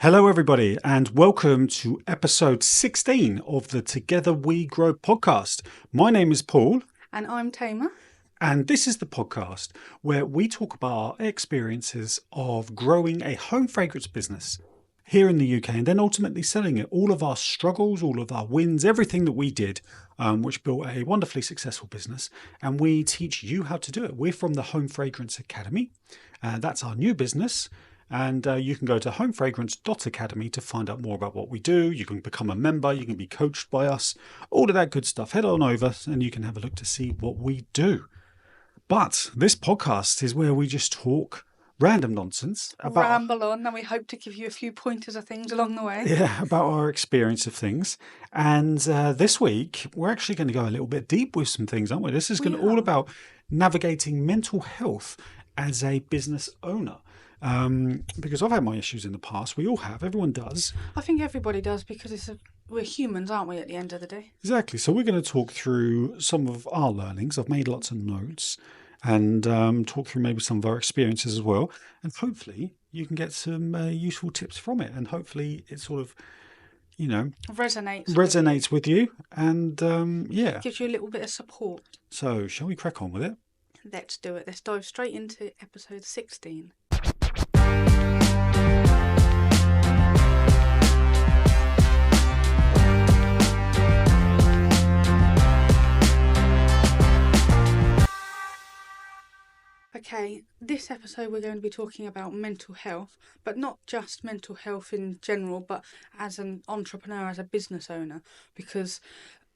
Hello, everybody, and welcome to episode 16 of the Together We Grow podcast. My name is Paul. And I'm Tamer. And this is the podcast where we talk about our experiences of growing a home fragrance business here in the UK and then ultimately selling it. All of our struggles, all of our wins, everything that we did, which built a wonderfully successful business. And we teach you how to do it. We're from the Home Fragrance Academy. That's our new business. And you can go to homefragrance.academy to find out more about what we do. You can become a member. You can be coached by us. All of that good stuff. Head on over and you can have a look to see what we do. But this podcast is where we just talk random nonsense. Ramble on, and we hope to give you a few pointers of things along the way. Yeah, about our experience of things. And this week, we're actually going to go a little bit deep with some things, aren't we? This is all about navigating mental health as a business owner. Because I've had my issues in the past. We all have. Everyone does. I think everybody does because we're humans, aren't we, at the end of the day? Exactly. So we're going to talk through some of our learnings. I've made lots of notes and talk through maybe some of our experiences as well. And hopefully you can get some useful tips from it. And hopefully it sort of, resonates with you. And gives you a little bit of support. So shall we crack on with it? Let's do it. Let's dive straight into episode 16. Okay, this episode we're going to be talking about mental health, but not just mental health in general, but as an entrepreneur, as a business owner, because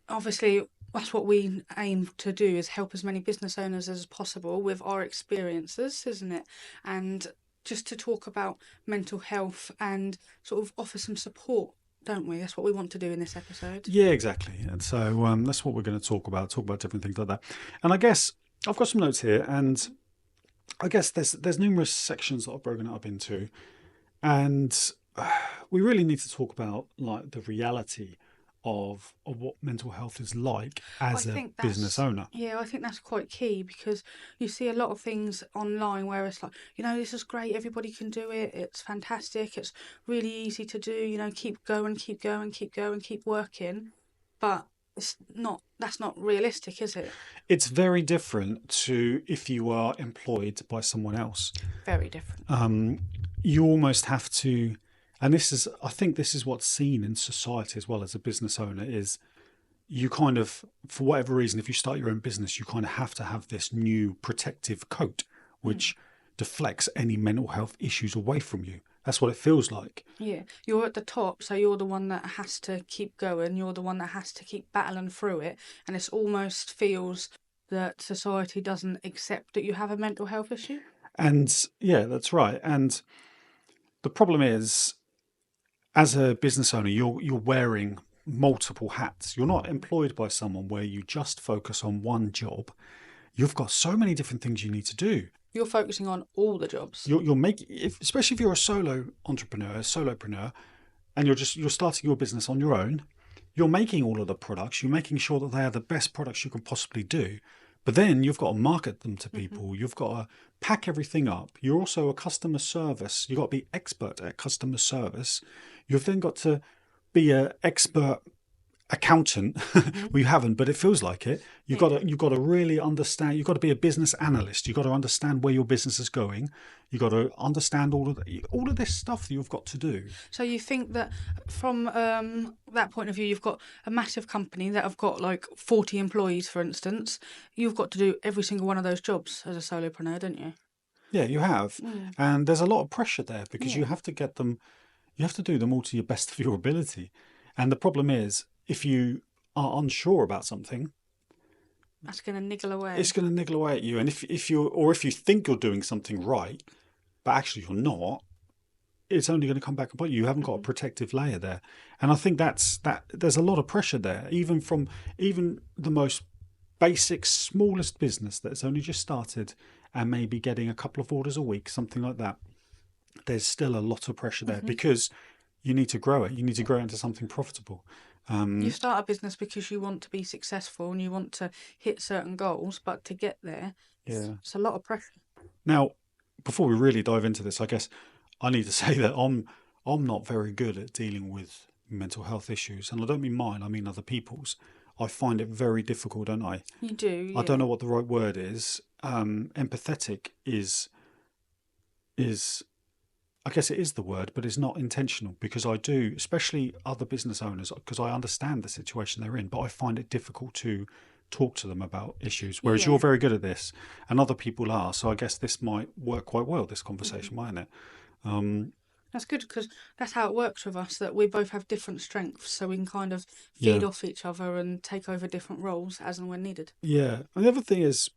obviously that's what we aim to do, is help as many business owners as possible with our experiences, isn't it? And just to talk about mental health and sort of offer some support, don't we? That's what we want to do in this episode. Yeah, exactly. And so that's what we're going to talk about different things like that. And I guess I've got some notes here, and I guess there's numerous sections that I've broken it up into, and we really need to talk about like the reality of what mental health is like as a business owner. Yeah, I think that's quite key, because you see a lot of things online where it's like, this is great, everybody can do it, it's fantastic, it's really easy to do, keep going, keep working, but that's not realistic, is it? It's very different to if you are employed by someone else. Very different. You almost have to, and I think this is what's seen in society as well as a business owner, is you kind of, for whatever reason, if you start your own business, you kind of have to have this new protective coat, which deflects any mental health issues away from you. That's what it feels like. Yeah, you're at the top, so you're the one that has to keep going. You're the one that has to keep battling through it. And it almost feels that society doesn't accept that you have a mental health issue. And yeah, that's right. And the problem is, as a business owner, you're wearing multiple hats. You're not employed by someone where you just focus on one job. You've got so many different things you need to do. You're focusing on all the jobs. You're making, especially if you're a solo entrepreneur, solopreneur, and you're starting your business on your own. You're making all of the products. You're making sure that they are the best products you can possibly do. But then you've got to market them to people. You've got to pack everything up. You're also a customer service. You've got to be expert at customer service. You've then got to be an expert accountant. Well, you haven't, but it feels like it. You've got to really understand. You've got to be a business analyst. You've got to understand where your business is going. You've got to understand all of this stuff that you've got to do. So you think that from that point of view, you've got a massive company that have got like 40 employees, for instance. You've got to do every single one of those jobs as a solopreneur, don't you? Yeah, you have. And there's a lot of pressure there because you have to get them. You have to do them all to your best of your ability. And the problem is, if you are unsure about something, that's going to niggle away. It's going to niggle away at you. And if you think you're doing something right, but actually you're not, it's only going to come back and bite you. You haven't got a protective layer there. And I think that there's a lot of pressure there, even from the most basic, smallest business that's only just started and maybe getting a couple of orders a week, something like that. There's still a lot of pressure there because you need to grow it. You need to grow it into something profitable. You start a business because you want to be successful and you want to hit certain goals, but to get there, it's a lot of pressure. Now, before we really dive into this, I guess I need to say that I'm not very good at dealing with mental health issues, and I don't mean mine, I mean other people's. I find it very difficult, don't I? You do, I don't yeah. know what the right word is. Empathetic is I guess it is the word, but it's not intentional, because I do, especially other business owners, because I understand the situation they're in, but I find it difficult to talk to them about issues. Whereas you're Yeah. very good at this, and other people are. So I guess this might work quite well, this hmm conversation, mightn't it? Um, That's good because that's how it works with us, that we both have different strengths, so we can kind of feed yeah, off each other and take over different roles as and when needed. yeah. And the other thing is,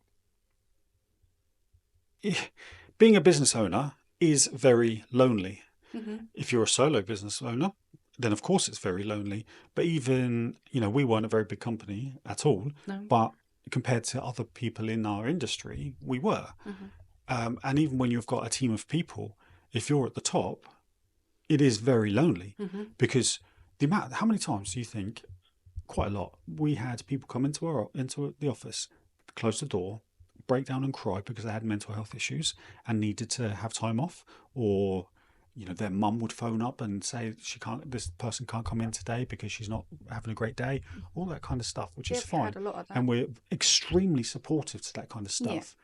being a business owner is very lonely. hmm If you're a solo business owner, then of course it's very lonely. But even, we weren't a very big company at all, No. but compared to other people in our industry, we were. hmm And even when you've got a team of people, if you're at the top, it is very lonely, hmm because how many times do you think? Quite a lot. We had people come into the office, close the door, break down and cry because they had mental health issues and needed to have time off, or their mum would phone up and say this person can't come in today because she's not having a great day, all that kind of stuff, which Yeah, is we had fine. a lot of that. And we're extremely supportive to that kind of Yeah. stuff.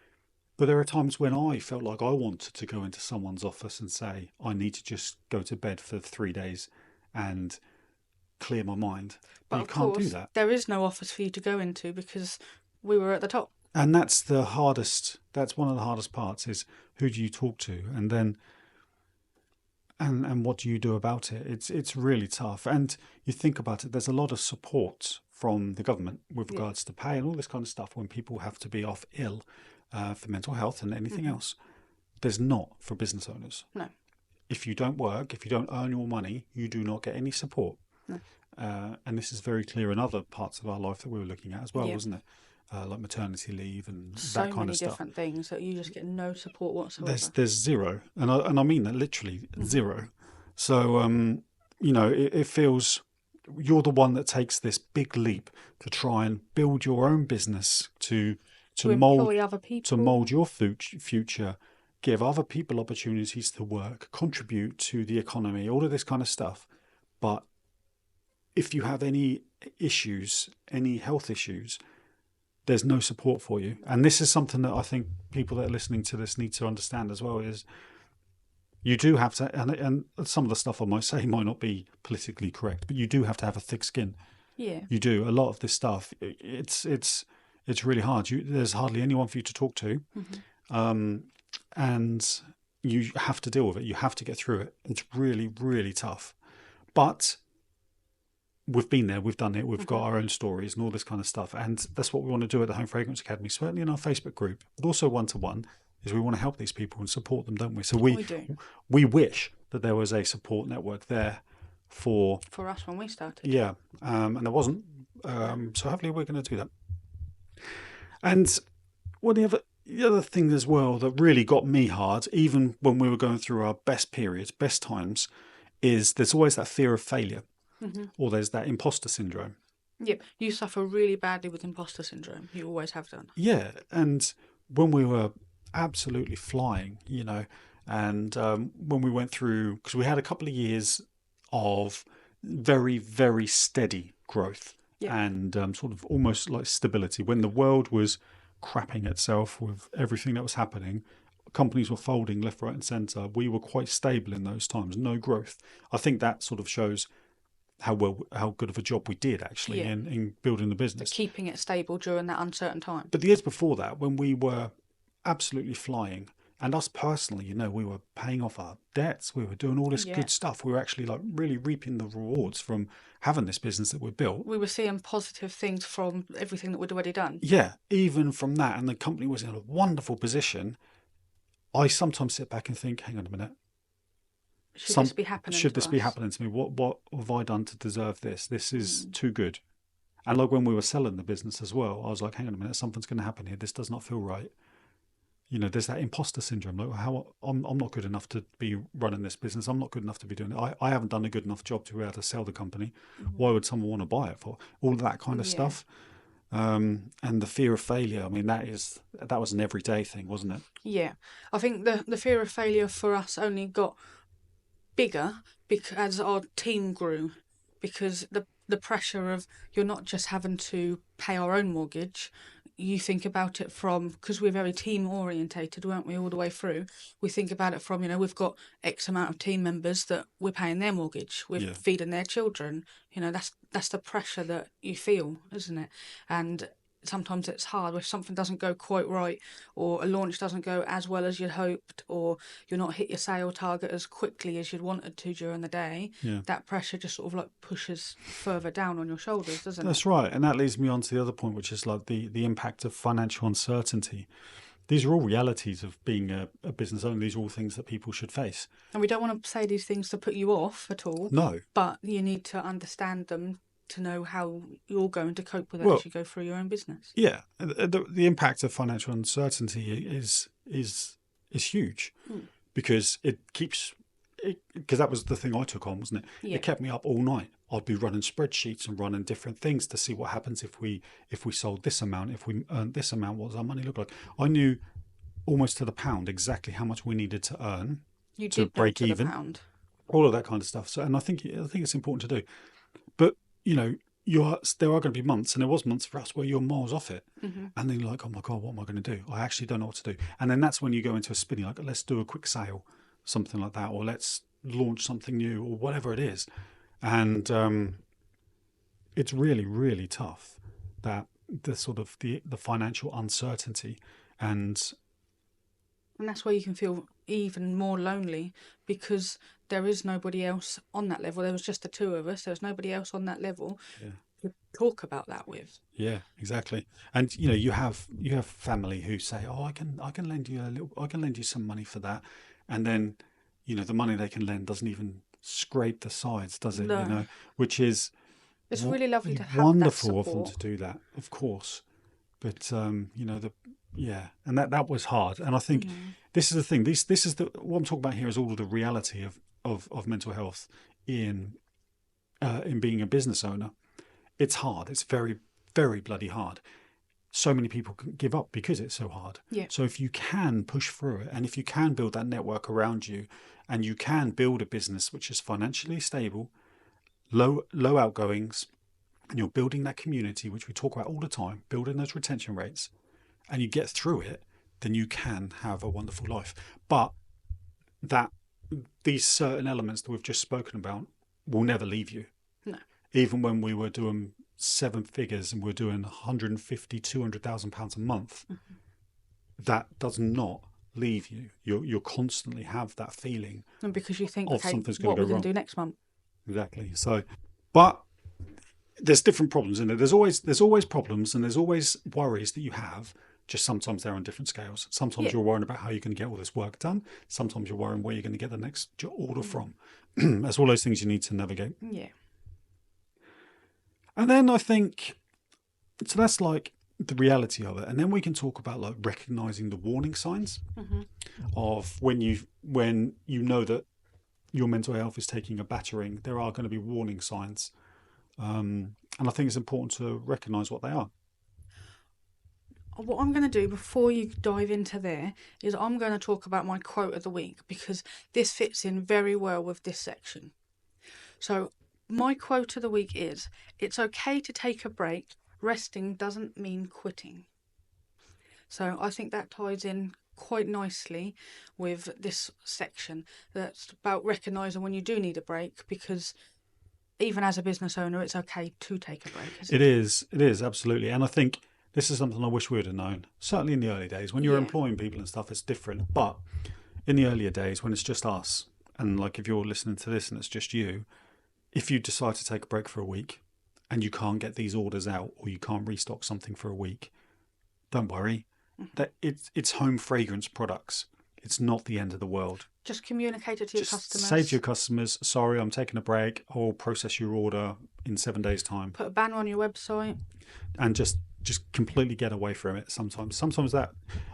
But there are times when I felt like I wanted to go into someone's office and say, I need to just go to bed for 3 days and clear my mind. But But you of can't do course, that. there is no office for you to go into because we were at the top. And that's one of the hardest parts, is who do you talk to, and then and what do you do about it? It's really tough. And you think about it, there's a lot of support from the government with Yeah. regards to pay and all this kind of stuff when people have to be off ill, for mental health and anything hmm else. There's not for business owners. No. If you don't work, if you don't earn your money, you do not get any support. No. And this is very clear in other parts of our life that we were looking at as well, Yeah. wasn't it? Like maternity leave and that So kind many of stuff. different things that you just get no support There's whatsoever. there's zero, and I mean that literally, hmm zero. So it feels you're the one that takes this big leap to try and build your own business, to To mold employ other to mold people. your future, give other people opportunities to work, contribute to the economy, all of this kind of stuff. But if you have any issues, any health issues, there's no support for you. And this is something that I think people that are listening to this need to understand as well, is you do have to, and some of the stuff I might say might not be politically correct, but you do have to have a thick skin. Yeah. You do. A lot of this stuff, it's really hard. There's hardly anyone for you to talk to, hmm and you have to deal with it. You have to get through it. It's really, really tough. But we've been there, we've done it, we've got hmm our own stories and all this kind of stuff. And that's what we want to do at the Home Fragrance Academy, certainly in our Facebook group, but also one to one, is we want to help these people and support them, don't we? So We do. we wish that there was a support network there for For us when we started. yeah, and there wasn't. No. So hopefully we're going to do that. And one of the other thing as well that really got me hard, even when we were going through our best periods, best times, is there's always that fear of failure, hmm or there's that imposter syndrome. Yep. You suffer really badly with imposter syndrome. You always have done. Yeah, and when we were absolutely flying, and when we went through, because we had a couple of years of very, very steady growth Yep. and sort of almost like stability. When the world was crapping itself with everything that was happening, companies were folding left, right, and centre. We were quite stable in those times, no growth. I think that sort of shows how good of a job we did actually Yeah. in building the But business. keeping it stable during that uncertain time. But the years before that, when we were absolutely flying, and us personally, we were paying off our debts, we were doing all this Yeah. good stuff. We were actually like really reaping the rewards from having this business that we built. We were seeing positive things from everything that we'd already done. Yeah, even from that, and the company was in a wonderful position. I sometimes sit back and think, hang on a minute, Should this be happening should to this be us? happening to me? What have I done to deserve this? This is Mm. too good. And like when we were selling the business as well, I was like, hang on a minute, something's going to happen here. This does not feel right. There's that imposter syndrome. Like, how I'm not good enough to be running this business. I'm not good enough to be doing it. I haven't done a good enough job to be able to sell the company. Why would someone want to buy it for? All of that kind of Yeah. stuff. And the fear of failure. I mean, that was an everyday thing, wasn't it? Yeah. I think the fear of failure for us only got bigger because as our team grew, because the pressure of you're not just having to pay our own mortgage. You think about it from, because we're very team orientated, weren't we, all the way through? We think about it from, we've got X amount of team members that we're paying their mortgage, we're Yeah. feeding their children. That's the pressure that you feel, isn't it? And sometimes it's hard if something doesn't go quite right, or a launch doesn't go as well as you'd hoped, or you're not hit your sale target as quickly as you'd wanted to during the day. Yeah. That pressure just sort of like pushes further down on your shoulders, doesn't it? That's right. And that leads me on to the other point, which is like the impact of financial uncertainty. These are all realities of being a business owner. These are all things that people should face. And we don't want to say these things to put you off at all. No. But you need to understand them to know how you're going to cope with it Well, as you go through your own business. Yeah. The impact of financial uncertainty is huge because it keeps because that was the thing I took on, wasn't it? Yeah. It kept me up all night. I'd be running spreadsheets and running different things to see what happens if we sold this amount, if we earned this amount, what does our money look like? I knew almost to the pound exactly how much we needed to earn to break even, all of that kind of stuff. So, and I think it's important to do. But there are going to be months, and there was months for us where you're miles off it, and then you're like, oh my god, what am I going to do? I actually don't know what to do. And then that's when you go into a spinning, like, let's do a quick sale, something like that, or let's launch something new, or whatever it is. And it's really, really tough, that the sort of the financial uncertainty, and that's where you can feel even more lonely, because there is nobody else on that level. There was just the two of us. There was nobody else on that level to talk about that with. Yeah, exactly. And you have family who say, "Oh, I can lend you I can lend you some money for that," and then the money they can lend doesn't even scrape the sides, does it? No. Which is it's really lovely to have wonderful that of them to do that, of course. But and that was hard. And I think this is the thing. This is what I'm talking about here is all of the reality of mental health in being a business owner. It's hard. It's very, very bloody hard. So many people give up because it's so hard. Yeah. So if you can push through it, and if you can build that network around you, and you can build a business which is financially stable, low outgoings, and you're building that community, which we talk about all the time, building those retention rates, and you get through it, then you can have a wonderful life. But these certain elements that we've just spoken about will never leave you. No. Even when we were doing 7 figures and we're doing 150, 200,000 pounds a month, that does not leave you. You'll constantly have that feeling. And because you think, okay, something's going to go wrong. What are we going to do next month? Exactly. So, but there's different problems in it. There's always problems, and there's always worries that you have. Just sometimes they're on different scales. Sometimes you're worrying about how you're going to get all this work done. Sometimes you're worrying where you're going to get the next order from. That's all those things you need to navigate. Yeah. And then I think, so that's like the reality of it. And then we can talk about like recognizing the warning signs of when you know that your mental health is taking a battering. There are going to be warning signs. And I think it's important to recognize what they are. What I'm going to do before you dive into there is I'm going to talk about my quote of the week, because this fits in very well with this section. So my quote of the week is, "It's okay to take a break. Resting doesn't mean quitting." So I think that ties in quite nicely with this section. That's about recognising when you do need a break, because even as a business owner, it's okay to take a break. It is, absolutely. And I think this is something I wish we would have known. Certainly in the early days, when you're employing people and stuff, it's different. But in the earlier days, when it's just us, and like if you're listening to this and it's just you, if you decide to take a break for a week and you can't get these orders out, or you can't restock something for a week, don't worry. That it's home fragrance products. It's not the end of the world. Just communicate it to your customers. Say to your customers, sorry, I'm taking a break. I'll process your order in 7 days' time. Put a banner on your website. And just completely get away from it sometimes. Sometimes that,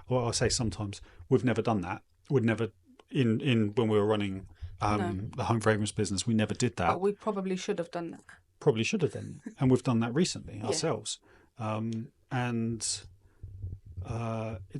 well, I say sometimes, we've never done that. We'd never, in when we were running the home fragrance business, we never did that. But we probably should have done that. Probably should have done. And we've done that recently ourselves. And it's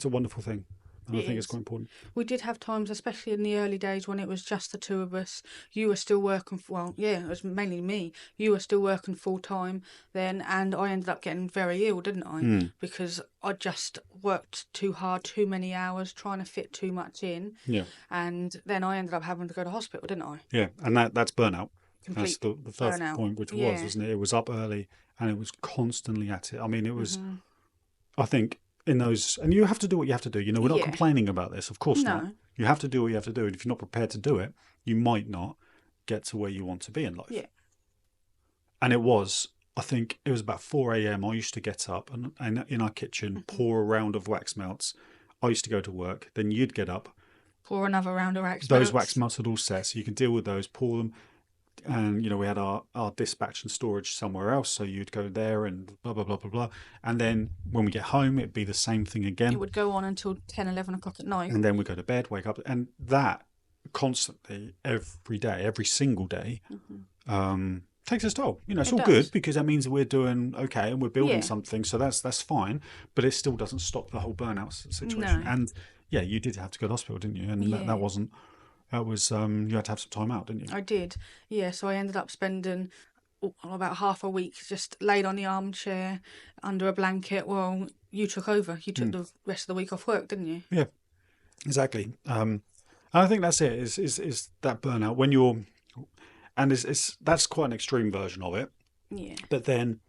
a wonderful thing. And I It think it's is. quite important. We did have times, especially in the early days when it was just the two of us. You were still working, well, yeah, it was mainly me. You were still working full time then, and I ended up getting very ill, didn't I? Because I just worked too hard, too many hours, trying to fit too much in. Yeah. And then I ended up having to go to hospital, didn't I? Yeah. And that's burnout. That's Complete the first burnout. point, which was, Yeah. wasn't it? It was up early and it was constantly at it. I mean, it was, hmm I think, in those, and you have to do what you have to do. We're not Yeah. complaining about this. Of course not. No. You have to do what you have to do. And if you're not prepared to do it, you might not get to where you want to be in life. Yeah. And it was, I think it was about 4 a.m. I used to get up and in our kitchen, pour a round of wax melts. I used to go to work. Then you'd get up. Pour another round of wax Those wax melts. melts had all set, so you can deal with those, pour them. And, we had our dispatch and storage somewhere else. So you'd go there and blah, blah, blah, blah, blah. And then when we get home, it'd be the same thing again. It would go on until 10, 11 o'clock at night. And then we go to bed, wake up. And that constantly, every day, every single day, takes its toll. It's all good because that means we're doing okay and we're building something. So that's fine. But it still doesn't stop the whole burnout situation. No. And yeah, you did have to go to hospital, didn't you? And that wasn't, that was, you had to have some time out, didn't you? I did. Yeah, so I ended up spending about half a week just laid on the armchair under a blanket. Well, you took over. You took the rest of the week off work, didn't you? Yeah, exactly. And I think that's it. Is that burnout when you're, and that's quite an extreme version of it. Yeah. But then,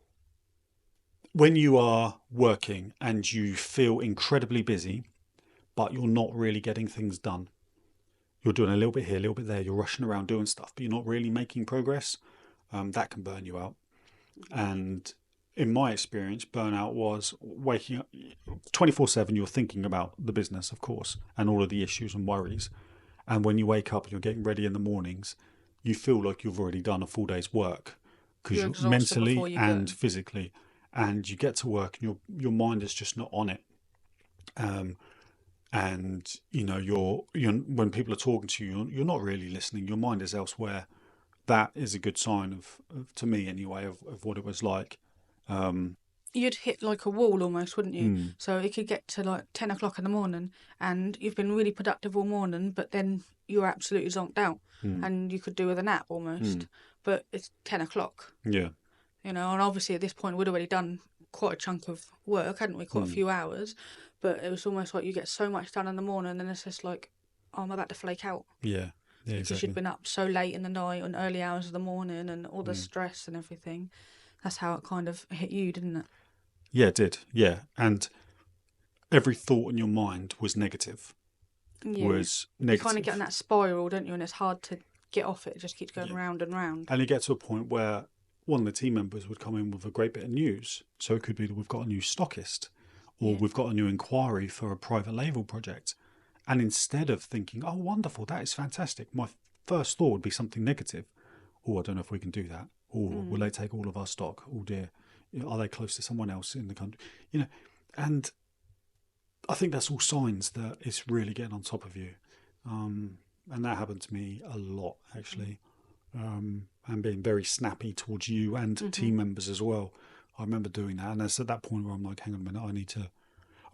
when you are working and you feel incredibly busy, but you're not really getting things done. You're doing a little bit here, a little bit there. You're rushing around doing stuff, but you're not really making progress. That can burn you out. And in my experience, burnout was waking up 24/7. You're thinking about the business, of course, and all of the issues and worries. And when you wake up and you're getting ready in the mornings, you feel like you've already done a full day's work because you're mentally and physically. And you get to work and your mind is just not on it. And you're when people are talking to you, you're not really listening. Your mind is elsewhere. That is a good sign of to me anyway, of what it was like. You'd hit like a wall almost, wouldn't you? So it could get to like 10 o'clock in the morning and you've been really productive all morning, but then you're absolutely zonked out and you could do with a nap almost. But it's 10 o'clock. Yeah. And obviously at this point we'd already done quite a chunk of work, hadn't we? Quite a few hours. But it was almost like you get so much done in the morning and then it's just like, oh, I'm about to flake out. Yeah. Yeah, because exactly. you'd been up so late in the night and early hours of the morning and all the stress and everything. That's how it kind of hit you, didn't it? Yeah, it did. Yeah. And every thought in your mind was negative. Yeah. Was negative. You kind of get in that spiral, don't you? And it's hard to get off it. It just keeps going round and round. And you get to a point where one of the team members would come in with a great bit of news. So it could be that we've got a new stockist or we've got a new inquiry for a private label project. And instead of thinking, oh, wonderful, that is fantastic, my first thought would be something negative. Oh, I don't know if we can do that. Or will they take all of our stock? Oh, dear. Are they close to someone else in the country? And I think that's all signs that it's really getting on top of you. And that happened to me a lot, actually. And being very snappy towards you and team members as well. I remember doing that. And it's at that point where I'm like, hang on a minute,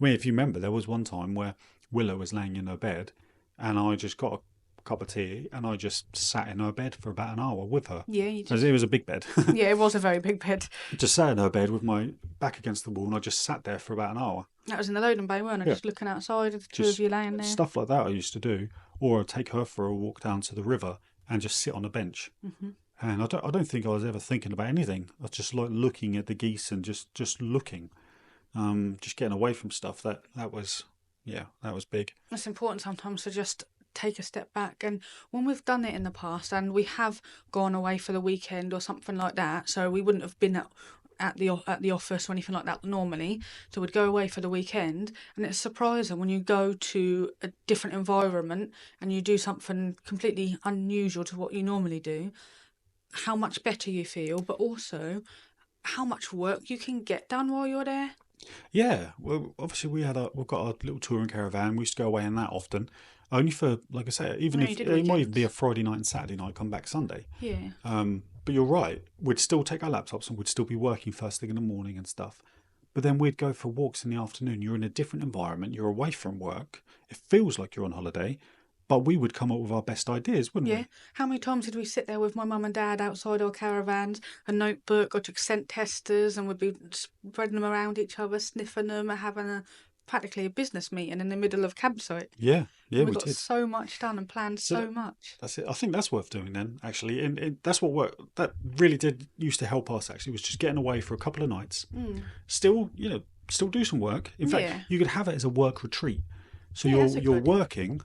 if you remember, there was one time where Willow was laying in her bed and I just got a cup of tea and I just sat in her bed for about an hour with her. Yeah, you did. It was a big bed. Yeah, it was a very big bed. Just sat in her bed with my back against the wall and I just sat there for about an hour. That was in the loading bay, weren't it? Just looking outside of the two of you laying there. Stuff like that I used to do. Or I'd take her for a walk down to the river and just sit on a bench. And I don't think I was ever thinking about anything. I was just like looking at the geese and just looking. Just getting away from stuff. That was big. It's important sometimes to just take a step back. And when we've done it in the past and we have gone away for the weekend or something like that, so we wouldn't have been at the office or anything like that normally, so we'd go away for the weekend, and it's surprising when you go to a different environment and you do something completely unusual to what you normally do, how much better you feel, but also how much work you can get done while you're there. Yeah, well, obviously we've got a little touring caravan. We used to go away in that often, only for, like I say, even if it might even be a Friday night and Saturday night, come back Sunday. Yeah. But you're right. We'd still take our laptops and we'd still be working first thing in the morning and stuff. But then we'd go for walks in the afternoon. You're in a different environment. You're away from work. It feels like you're on holiday, but we would come up with our best ideas, wouldn't Yeah. we? How many times did we sit there with my mum and dad outside our caravans, a notebook, or took scent testers, and we'd be spreading them around each other, sniffing them, and having practically a business meeting in the middle of campsite. Yeah, And we we got did. so much done and planned So so much. that's it. I think that's worth doing then, actually. And that's what that really did used to help us, actually, was just getting away for a couple of nights. Still, still do some work. In fact, Yeah. you could have it as a work retreat. So Yeah, that's a good you're idea. working,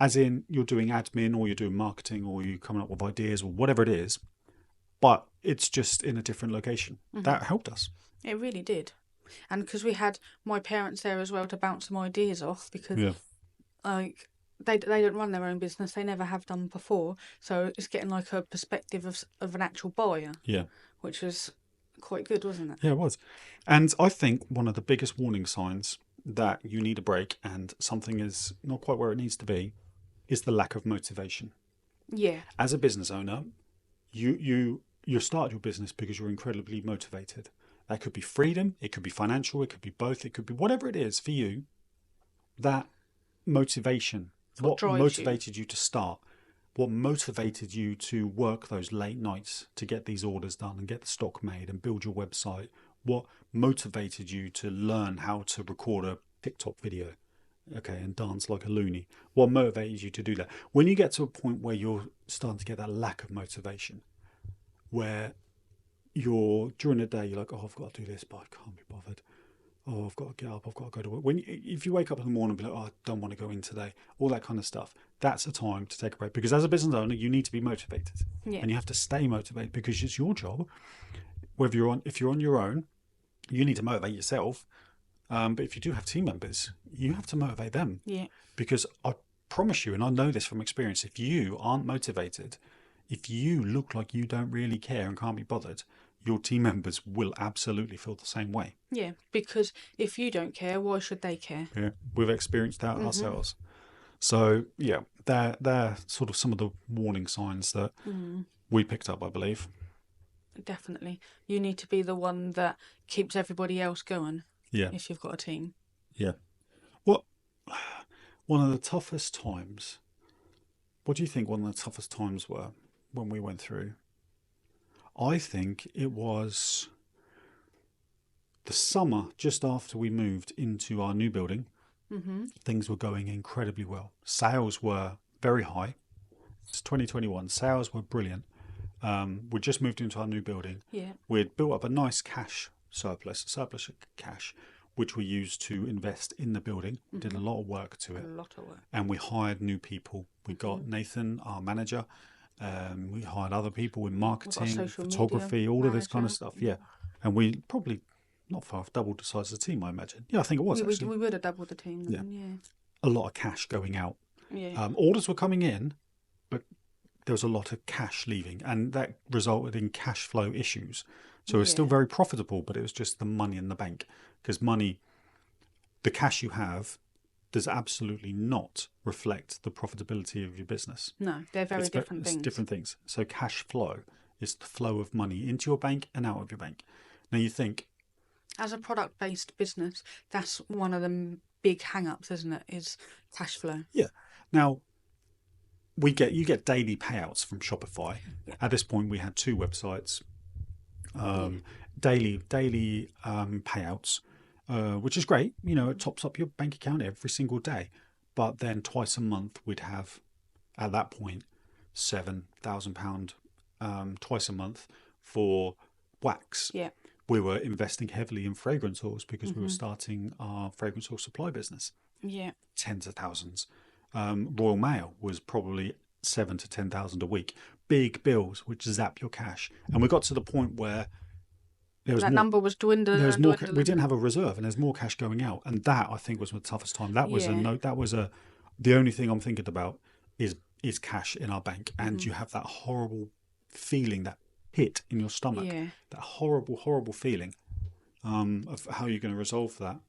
as in you're doing admin or you're doing marketing or you're coming up with ideas or whatever it is, but it's just in a different location. That helped us. It really did. And because we had my parents there as well to bounce some ideas off, because Yeah. like they don't run their own business, they never have done before, so it's getting like a perspective of an actual buyer, Yeah. which was quite good, wasn't it? Yeah, it was. And I think one of the biggest warning signs that you need a break and something is not quite where it needs to be is the lack of motivation. Yeah. As a business owner, you start your business because you're incredibly motivated. That could be freedom, it could be financial, it could be both, it could be whatever it is for you. That motivation, what drives motivated you to start, what motivated you to work those late nights to get these orders done and get the stock made and build your website, what motivated you to learn how to record a TikTok video, okay, and dance like a loony, what motivated you to do that? When you get to a point where you're starting to get that lack of motivation, where you're during the day you're like, oh, I've got to do this but I can't be bothered, oh, I've got to get up, I've got to go to work. If you wake up in the morning and be like, oh, I don't want to go in today, all that kind of stuff, that's a time to take a break. Because as a business owner, you need to be motivated. Yeah. And you have to stay motivated because it's your job. If you're on your own, you need to motivate yourself. But if you do have team members, you have to motivate them. Yeah. Because I promise you, and I know this from experience, if you aren't motivated, if you look like you don't really care and can't be bothered, your team members will absolutely feel the same way. Yeah, because if you don't care, why should they care? Yeah, we've experienced that ourselves. So yeah, they're sort of some of the warning signs that we picked up, I believe. Definitely. You need to be the one that keeps everybody else going. Yeah. If you've got a team. Yeah. What one of the toughest times? What do you think one of the toughest times were when we went through? I think it was the summer just after we moved into our new building. Things were going incredibly well. Sales were very high. It's 2021. Sales were brilliant. We just moved into our new building. Yeah. We'd built up a nice cash surplus of cash, which we used to invest in the building. Did a lot of work to it. A lot of work. And we hired new people. We got Nathan, our manager. We hired other people in marketing, photography, all of this kind of stuff. Yeah. And we probably not far off doubled the size of the team, I imagine. Yeah, I think it was actually. We would have doubled the team then, yeah. A lot of cash going out. Yeah. Orders were coming in, but there was a lot of cash leaving, and that resulted in cash flow issues. So it was still very profitable, but it was just the money in the bank. Because money, the cash you have, does absolutely not reflect the profitability of your business. No, they're very different things. It's different things. So cash flow is the flow of money into your bank and out of your bank. Now you think, as a product-based business, that's one of the big hang-ups, isn't it? Is cash flow. Yeah. Now you get daily payouts from Shopify. Yeah. At this point, we had 2 websites. Daily payouts, which is great. You know, it tops up your bank account every single day. But then twice a month, we'd have, at that point, £7,000 twice a month for wax. Yeah. We were investing heavily in fragrance oils because we were starting our fragrance oil supply business. Yeah. Tens of thousands. Royal Mail was probably 7,000 to 10,000 a week. Big bills which zap your cash. And we got to the point where number was dwindling. We didn't have a reserve, and there's more cash going out. And that, I think, was the toughest time. That was the only thing I'm thinking about is cash in our bank. And you have that horrible feeling, that pit in your stomach, that horrible feeling of how you're going to resolve that.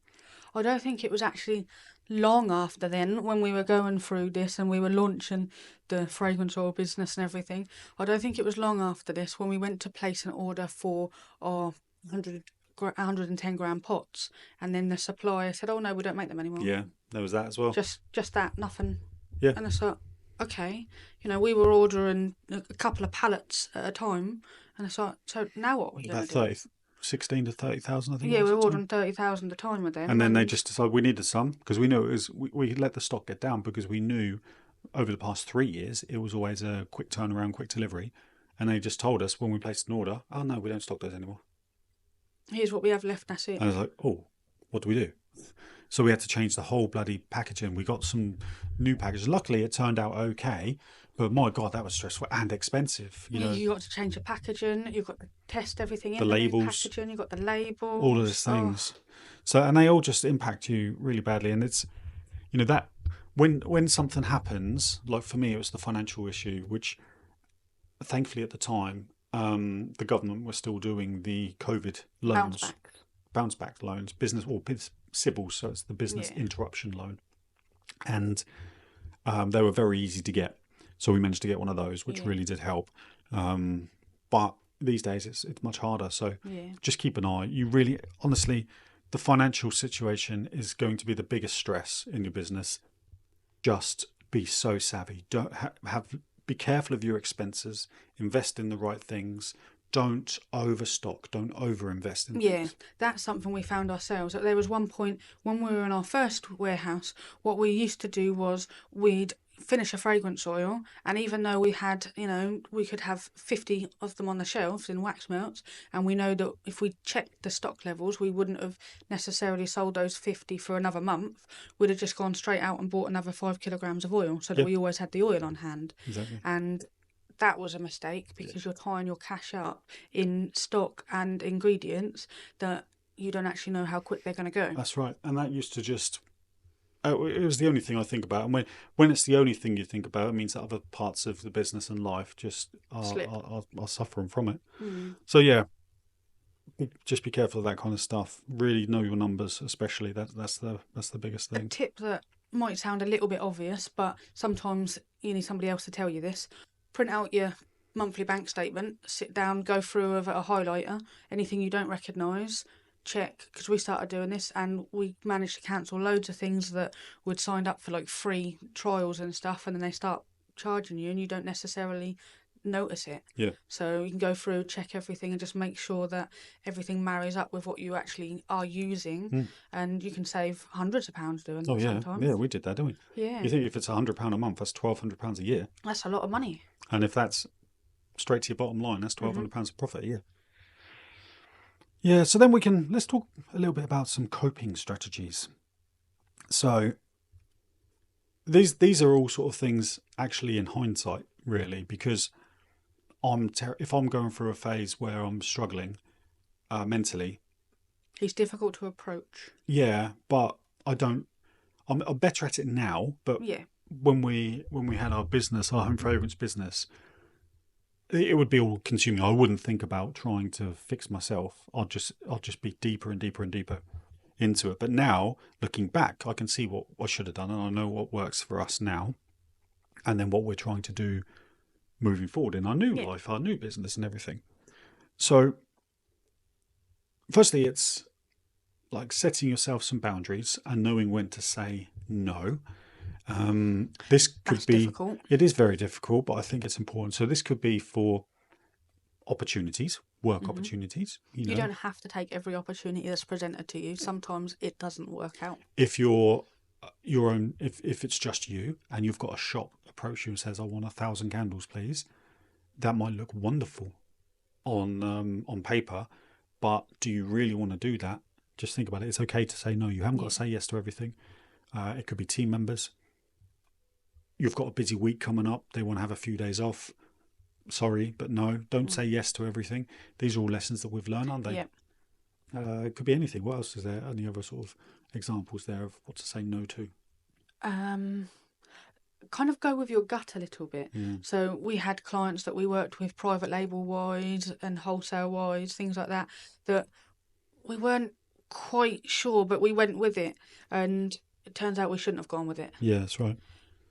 I don't think it was actually long after then, when we were going through this and we were launching the fragrance oil business and everything. I don't think it was long after this when we went to place an order for our 100 110 gram pots, and then the supplier said, "Oh no, we don't make them anymore." Yeah, there was that as well. Just that, nothing. Yeah. And I thought, okay, we were ordering a couple of pallets at a time, and I thought, so now what are we going About to do? 16 to 30,000, I think Yeah, it was we at were the time. ordering 30,000 a time with them, And then they just decided we needed some because we knew it was, we let the stock get down because we knew over the past 3 years it was always a quick turnaround, quick delivery. And they just told us when we placed an order, oh no, we don't stock those anymore. here's what we have left, that's it. And I was like, oh, what do we do? So we had to change the whole bloody packaging. We got some new packages. Luckily, it turned out okay. But my God, that was stressful and expensive. You got to change the packaging, you've got to test everything in the the new labels, packaging, you've got the labels. all of those things. So, and they all just impact you really badly. And it's, that when something happens, like for me, it was the financial issue, which thankfully at the time, the government was still doing the COVID loans, bounce back loans, business or SIBLs, so it's the business interruption loan, and they were very easy to get. So we managed to get one of those, which really did help. But these days it's much harder. So just keep an eye. You really, honestly, the financial situation is going to be the biggest stress in your business. Just be so savvy. Don't be careful of your expenses. Invest in the right things. Don't overstock. Don't overinvest in things. Yeah, that's something we found ourselves. There was one point when we were in our first warehouse, what we used to do was we'd finish a fragrance oil, and even though we had, we could have 50 of them on the shelves in wax melts, and we know that if we checked the stock levels, we wouldn't have necessarily sold those 50 for another month. We'd have just gone straight out and bought another 5 kilograms of oil so that we always had the oil on hand. Exactly. And that was a mistake because you're tying your cash up in stock and ingredients that you don't actually know how quick they're going to go. That's right. And that used to just... it was the only thing I think about. And when it's the only thing you think about, it means that other parts of the business and life just are suffering from it. So yeah, just be careful of that kind of stuff. Really know your numbers, especially. That's the biggest thing. A tip that might sound a little bit obvious, but sometimes you need somebody else to tell you this. Print out your monthly bank statement, sit down, go through with a highlighter, anything you don't recognise, check, because we started doing this and we managed to cancel loads of things that we'd signed up for, like free trials and stuff, and then they start charging you and you don't necessarily notice it. Yeah. So you can go through, check everything, and just make sure that everything marries up with what you actually are using, and you can save hundreds of pounds doing that sometimes. Yeah, we did that, didn't we? Yeah. You think if it's £100 a month, that's £1,200 a year. That's a lot of money. And if that's straight to your bottom line, that's £1,200 of profit a year. Yeah, so then let's talk a little bit about some coping strategies. So these are all sort of things actually in hindsight, really, because if I'm going through a phase where I'm struggling mentally. He's difficult to approach. Yeah, but I'm better at it now, but when we had our business, our home fragrance business, it would be all consuming. I wouldn't think about trying to fix myself. I'll just be deeper and deeper and deeper into it. But now, looking back, I can see what I should have done, and I know what works for us now, and then what we're trying to do moving forward in our new life, our new business, and everything. So, firstly, it's like setting yourself some boundaries and knowing when to say no. This could be difficult. It is very difficult, but I think it's important. So this could be for opportunities, work opportunities. You don't have to take every opportunity that's presented to you. Sometimes it doesn't work out. If you're your own, if it's just you and you've got a shop approach you and says, "I want 1,000 candles, please," that might look wonderful on paper, but do you really want to do that? Just think about it. It's okay to say no. You haven't got to say yes to everything. It could be team members. You've got a busy week coming up. They want to have a few days off. Sorry, but no. Don't say yes to everything. These are all lessons that we've learned, aren't they? Yeah. It could be anything. What else is there? Any other sort of examples there of what to say no to? Kind of go with your gut a little bit. So we had clients that we worked with private label wise and wholesale wise, things like that, that we weren't quite sure, but we went with it, and it turns out we shouldn't have gone with it. Yeah, that's right.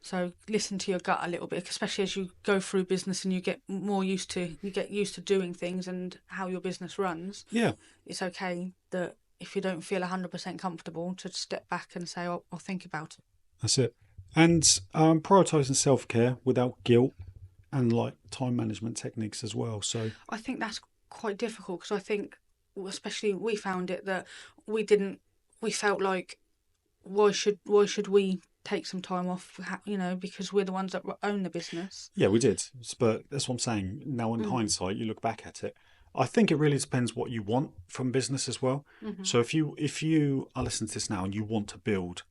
So listen to your gut a little bit, especially as you go through business and you get used to doing things and how your business runs. Yeah, It's okay that if you don't feel 100% comfortable, to step back and say, "Oh, I'll think about it." that's it. And prioritizing self-care without guilt and like time management techniques as well. So I think that's quite difficult because I think, especially we found it that we didn't. We felt like, why should we take some time off? Because we're the ones that own the business. yeah, we did. But that's what I'm saying. Now in hindsight, you look back at it. I think it really depends what you want from business as well. So if you are listening to this now and you want to build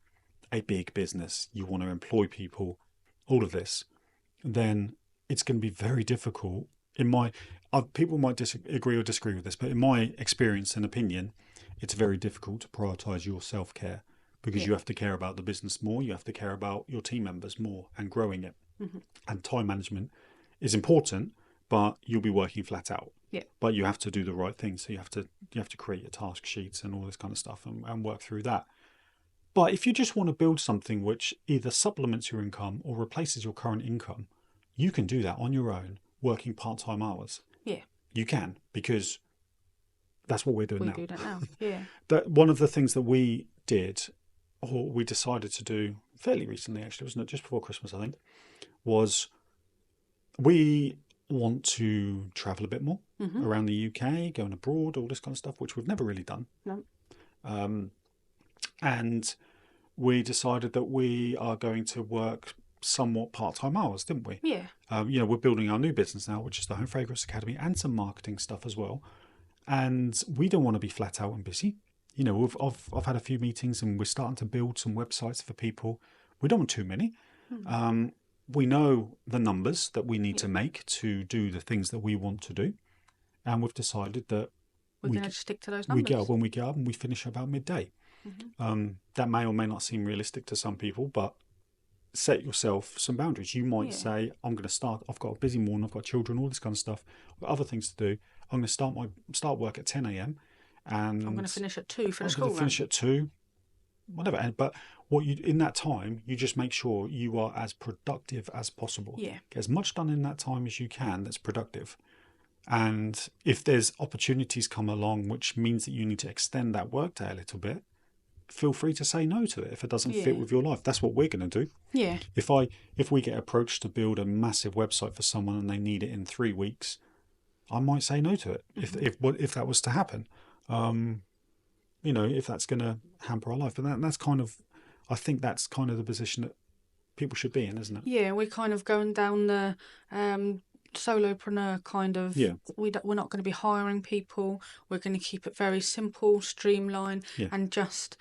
a big business, you want to employ people, all of this, then it's going to be very difficult. In my, people might agree or disagree with this, but in my experience and opinion, it's very difficult to prioritize your self care because Yeah. you have to care about the business more, you have to care about your team members more and growing it. And time management is important, but you'll be working flat out. Yeah. But you have to do the right thing, so you have to create your task sheets and all this kind of stuff and work through that. But if you just want to build something which either supplements your income or replaces your current income, you can do that on your own, working part-time hours. Yeah. You can, because that's what we're doing We now. do that now. Yeah. That one of the things that we did, or we decided to do fairly recently, actually, wasn't it? Just before Christmas, I think, was we want to travel a bit more around the UK, going abroad, all this kind of stuff, which we've never really done. No. And we decided that we are going to work somewhat part-time hours, didn't we? Yeah. We're building our new business now, which is the Home Fragrance Academy, and some marketing stuff as well. And we don't want to be flat out and busy. I've had a few meetings and we're starting to build some websites for people. We don't want too many. We know the numbers that we need to make to do the things that we want to do. And we've decided that We're going to stick to those we numbers. when we get up and we finish about midday. That may or may not seem realistic to some people, but set yourself some boundaries. You might say, I'm going to start, I've got a busy morning, I've got children, all this kind of stuff, I've got other things to do. I'm going to start work at 10 a.m. and I'm going to finish at 2 for the I'm school going to finish at 2, whatever. But in that time, you just make sure you are as productive as possible. Yeah. Get as much done in that time as you can that's productive. And if there's opportunities come along, which means that you need to extend that workday a little bit, feel free to say no to it if it doesn't fit with your life. That's what we're going to do. Yeah. If we get approached to build a massive website for someone and they need it in 3 weeks, I might say no to it if that was to happen. If that's going to hamper our life. But that's kind of, I think that's kind of the position that people should be in, isn't it? Yeah, we're kind of going down the solopreneur kind of. Yeah. We're not going to be hiring people. We're going to keep it very simple, streamlined, and just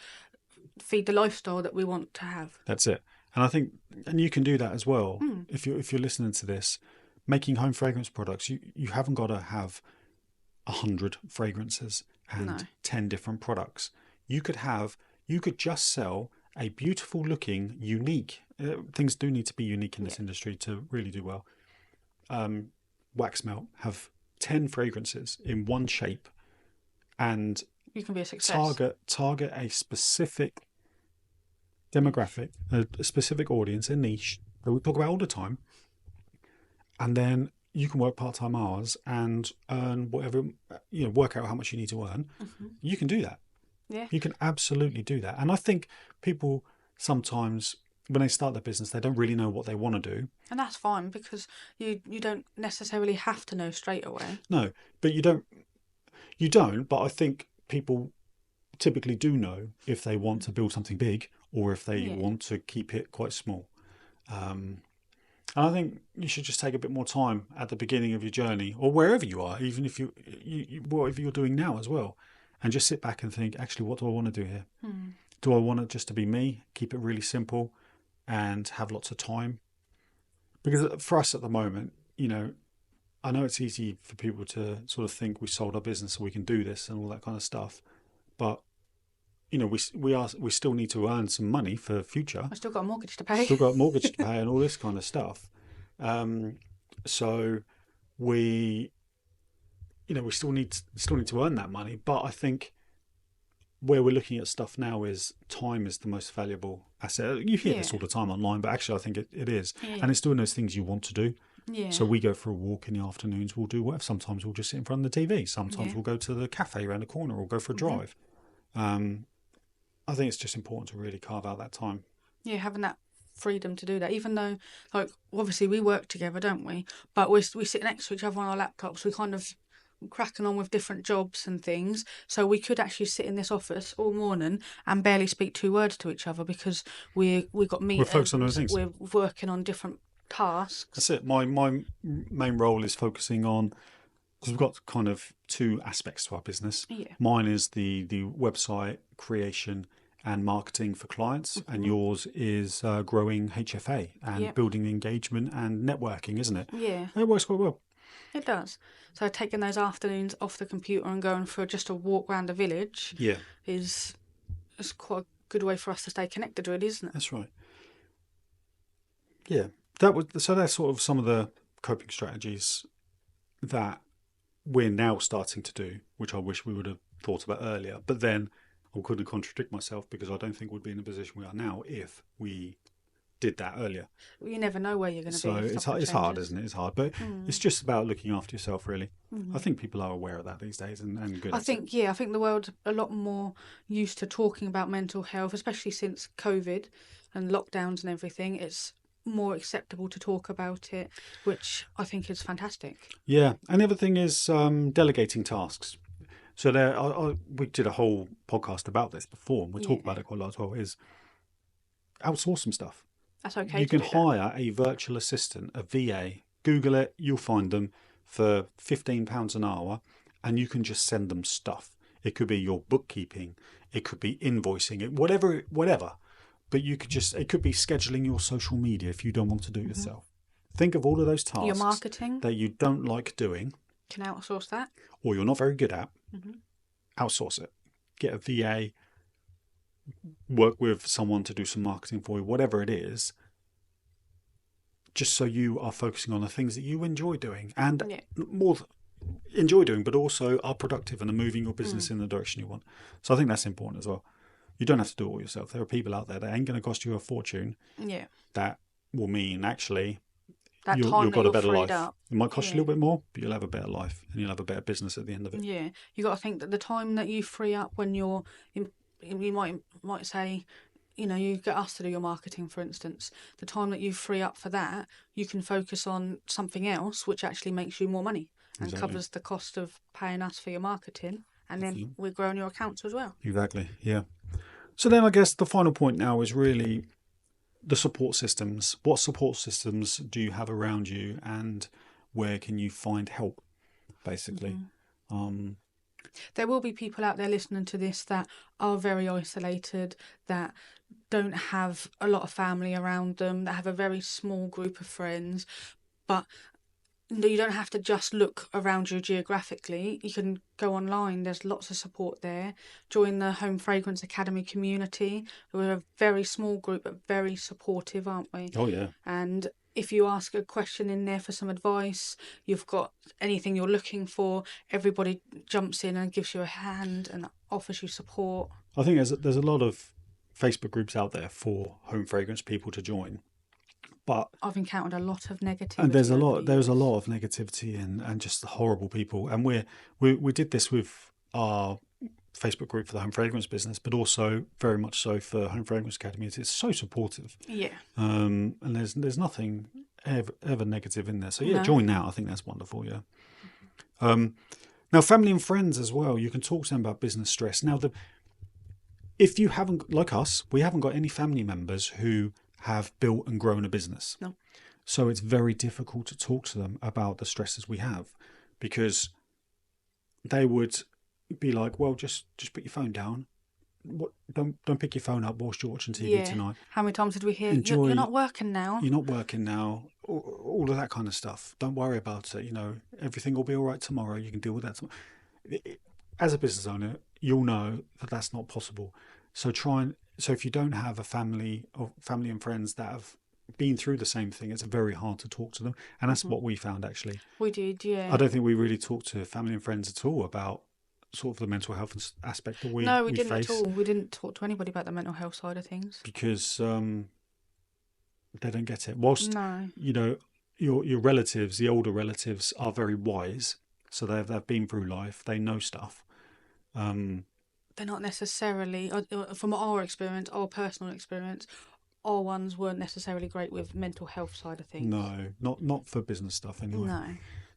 feed the lifestyle that we want to have. That's it. And I think, and you can do that as well. If you're listening to this, making home fragrance products, you haven't got to have 100 fragrances and 10 different products. You could just sell a beautiful looking, unique, things do need to be unique in this industry to really do well. Wax melt, have 10 fragrances in one shape, and you can be a success. Target a specific demographic, a specific audience, a niche that we talk about all the time, and then you can work part-time hours and earn whatever, work out how much you need to earn. You can do that. Yeah. You can absolutely do that. And I think people sometimes, when they start their business, they don't really know what they want to do. And that's fine, because you don't necessarily have to know straight away. No, but you don't, but I think people typically do know if they want to build something big or if they want to keep it quite small. And I think you should just take a bit more time at the beginning of your journey, or wherever you are, even if you whatever you're doing now as well, and just sit back and think, actually, what do I want to do here? Do I want it just to be me, keep it really simple, and have lots of time? Because for us at the moment, I know it's easy for people to sort of think we sold our business so we can do this and all that kind of stuff, but we still need to earn some money for the future. I've still got a mortgage to pay. Still got a mortgage to pay and all this kind of stuff. So we still need to earn that money. But I think where we're looking at stuff now is time is the most valuable asset. You hear Yeah. this all the time online, but actually I think it is. Yeah. And it's doing those things you want to do. Yeah. So we go for a walk in the afternoons, we'll do whatever. Sometimes we'll just sit in front of the TV. Sometimes Yeah. we'll go to the cafe around the corner or go for a drive. I think it's just important to really carve out that time. Yeah, having that freedom to do that, even though, like, obviously we work together, don't we? But we sit next to each other on our laptops. We kind of cracking on with different jobs and things. So we could actually sit in this office all morning and barely speak 2 words to each other because we got We're focused on other meetings. things. We're working on different tasks. That's it. My main role is focusing on, because we've got kind of 2 aspects to our business. Yeah. Mine is the website creation and marketing for clients, and yours is growing HFA and Yep. building engagement and networking, isn't it? Yeah, And it works quite well. it does. So taking those afternoons off the computer and going for just a walk around the village Yeah, is quite a good way for us to stay connected, really, isn't it? that's right. Yeah, that's sort of some of the coping strategies that we're now starting to do, which I wish we would have thought about earlier. But then I couldn't contradict myself because I don't think we'd be in the position we are now if we did that earlier. You never know where you're going to So be. it's hard, isn't it? It's hard, but it's just about looking after yourself, really. I think people are aware of that these days and good at it. I think the world's a lot more used to talking about mental health, especially since COVID and lockdowns and everything. It's more acceptable to talk about it, which I think is fantastic. Yeah, and the other thing is delegating tasks. So we did a whole podcast about this before, and we talk about it quite a lot as well, is outsource some stuff. That's okay. You to can do that. hire a virtual assistant, a VA. Google it, you'll find them for £15 an hour, and you can just send them stuff. It could be your bookkeeping, it could be invoicing, it whatever. But you could it could be scheduling your social media if you don't want to do it yourself. Think of all of those tasks Your marketing, that you don't like doing can outsource that. or you're not very good at. Outsource it. Get a VA, work with someone to do some marketing for you, whatever it is, just so you are focusing on the things that you enjoy doing and more enjoy doing, but also are productive and are moving your business in the direction you want. So I think that's important as well. You don't have to do it all yourself. There are people out there that ain't going to cost you a fortune. Yeah. That will mean actually That you've time got a better freed life. up. It might cost you a little bit more, but you'll have a better life and you'll have a better business at the end of it. Yeah, you got to think that the time that you free up when you might say, you know, you get us to do your marketing, for instance. The time that you free up for that, you can focus on something else, which actually makes you more money and covers the cost of paying us for your marketing, and then we're growing your accounts as well. Exactly. Yeah. So then I guess the final point now is really the support systems. What support systems do you have around you and where can you find help, basically? There will be people out there listening to this that are very isolated, that don't have a lot of family around them, that have a very small group of friends, but you don't have to just look around you geographically. You can go online. There's lots of support there. Join the Home Fragrance Academy community. We're a very small group, but very supportive, aren't we? Oh, yeah. And if you ask a question in there for some advice, you've got anything you're looking for, everybody jumps in and gives you a hand and offers you support. I think there's a lot of Facebook groups out there for home fragrance people to join. But I've encountered a lot of negativity. And there's a lot of negativity and just horrible people. And we did this with our Facebook group for the home fragrance business, but also very much so for Home Fragrance Academy. It's so supportive. Yeah. And there's nothing ever negative in there. So yeah, join now. I think that's wonderful. Yeah. Now family and friends as well. You can talk to them about business stress. Now if you haven't, like us, we haven't got any family members who have built and grown a business. No. So it's very difficult to talk to them about the stresses we have, because they would be like, well, just put your phone down. Don't pick your phone up whilst you're watching TV tonight. How many times did we hear, Enjoy, you're not working now? You're not working now. All of that kind of stuff. Don't worry about it. You know, everything will be all right tomorrow. You can deal with that tomorrow. As a business owner, you'll know that that's not possible. So So if you don't have a family and friends that have been through the same thing, it's very hard to talk to them. And that's what we found, actually. We did, yeah. I don't think we really talked to family and friends at all about sort of the mental health aspect that we No, we didn't at face, all. We didn't talk to anybody about the mental health side of things. because they don't get it. Whilst No. your relatives, the older relatives, are very wise, so they've been through life, they know stuff. They're not necessarily, from our experience, our personal experience, our ones weren't necessarily great with mental health side of things. No, not for business stuff anyway. No.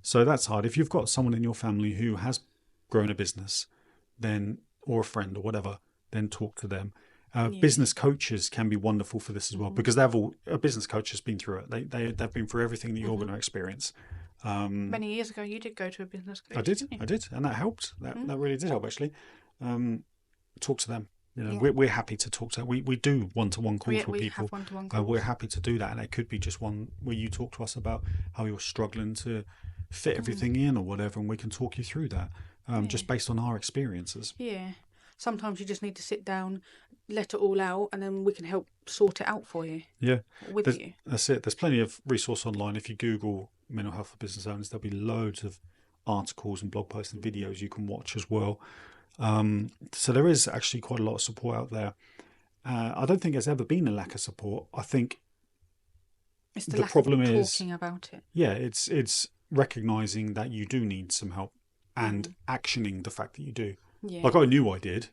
So that's hard. If you've got someone in your family who has grown a business, then, or a friend or whatever, then talk to them. Business coaches can be wonderful for this as well, because a business coach has been through it. They've been through everything that you're going to experience. Many years ago, you did go to a business coach. I did, and that helped. That really did help, actually. Talk to them. We're happy to talk to. We do one-to-one calls with people. Have one-to-one calls. We're happy to do that, and it could be just one where you talk to us about how you're struggling to fit everything in or whatever, and we can talk you through that, just based on our experiences. Yeah. Sometimes you just need to sit down, let it all out, and then we can help sort it out for you. Yeah, with you. That's it. There's plenty of resource online. If you Google mental health for business owners, there'll be loads of articles and blog posts and videos you can watch as well. So there is actually quite a lot of support out there. I don't think there's ever been a lack of support. I think it's the lack problem of is talking about it. Yeah, it's recognizing that you do need some help and actioning the fact that you do. Yeah. Like, I knew I did,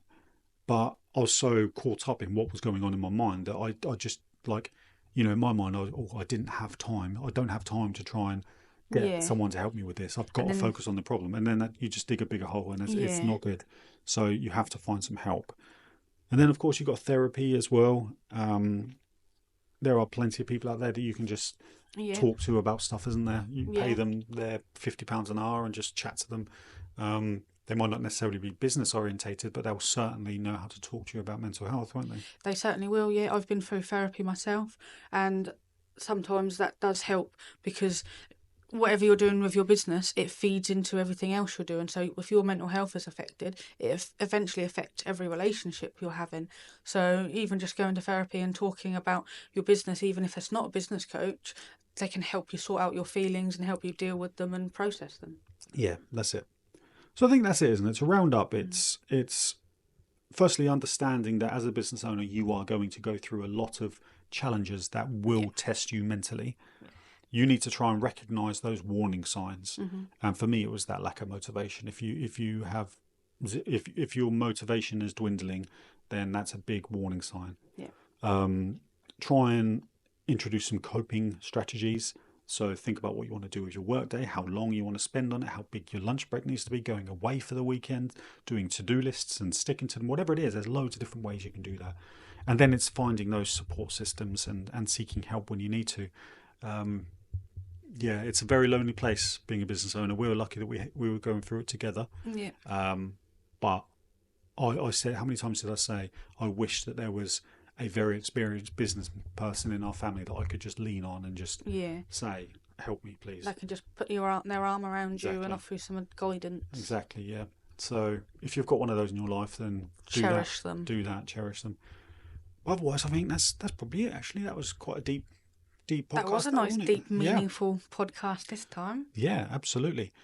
but I was so caught up in what was going on in my mind that I just, like, in my mind, I didn't have time. I don't have time to try and get someone to help me with this. I've got to focus on the problem. And then you just dig a bigger hole, and it's not good. So you have to find some help. And then, of course, you've got therapy as well. There are plenty of people out there that you can just talk to about stuff, isn't there? You pay them their £50 an hour and just chat to them. They might not necessarily be business orientated, but they'll certainly know how to talk to you about mental health, won't they? They certainly will, yeah. I've been through therapy myself, and sometimes that does help, because whatever you're doing with your business, it feeds into everything else you're doing. So if your mental health is affected, it eventually affects every relationship you're having. So even just going to therapy and talking about your business, even if it's not a business coach, they can help you sort out your feelings and help you deal with them and process them. Yeah, that's it. So I think that's it, isn't it? To round up, it's firstly understanding that as a business owner, you are going to go through a lot of challenges that will test you mentally. You need to try and recognise those warning signs. And for me, it was that lack of motivation. If your motivation is dwindling, then that's a big warning sign. Try and introduce some coping strategies. So think about what you want to do with your workday, how long you want to spend on it, how big your lunch break needs to be, going away for the weekend, doing to-do lists and sticking to them, whatever it is. There's loads of different ways you can do that. And then it's finding those support systems and seeking help when you need to. It's a very lonely place being a business owner. We were lucky that we were going through it together. But I said, how many times did I say, I wish that there was a very experienced business person in our family that I could just lean on and just say, help me, please. They can just put their arm around you and offer you some guidance. Exactly, yeah. So if you've got one of those in your life, then cherish them. Do that, cherish them. Otherwise, I think that's probably it, actually. That was quite a deep podcast. That was a nice, deep, meaningful podcast this time. Yeah, absolutely.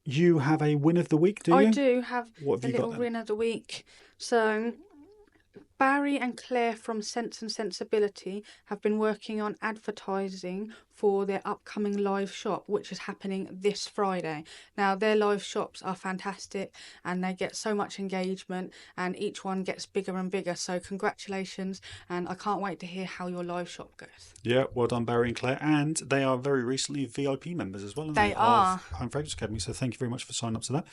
You have a win of the week, do you? I do have a little win of the week. So Barry and Claire from Sense and Sensibility have been working on advertising for their upcoming live shop, which is happening this Friday. Now, their live shops are fantastic and they get so much engagement, and each one gets bigger and bigger. So congratulations, and I can't wait to hear how your live shop goes. Yeah, well done, Barry and Claire. And they are very recently VIP members as well, aren't they? Are. Of Home Fragrance Academy. So thank you very much for signing up to that.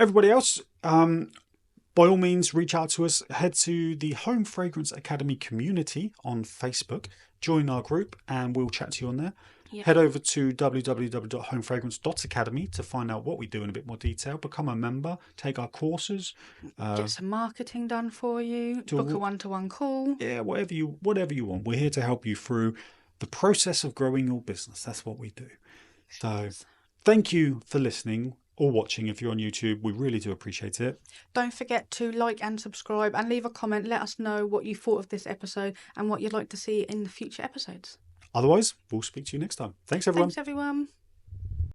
Everybody else, by all means, reach out to us. Head to the Home Fragrance Academy community on Facebook. Join our group and we'll chat to you on there. Yep. Head over to www.homefragrance.academy to find out what we do in a bit more detail. Become a member. Take our courses. Get some marketing done for you. Book a one-to-one call. Yeah, whatever you want. We're here to help you through the process of growing your business. That's what we do. So thank you for listening. Or watching if you're on YouTube. We really do appreciate it. Don't forget to like and subscribe and leave a comment. Let us know what you thought of this episode and what you'd like to see in the future episodes. Otherwise, we'll speak to you next time. Thanks, everyone. Thanks, everyone.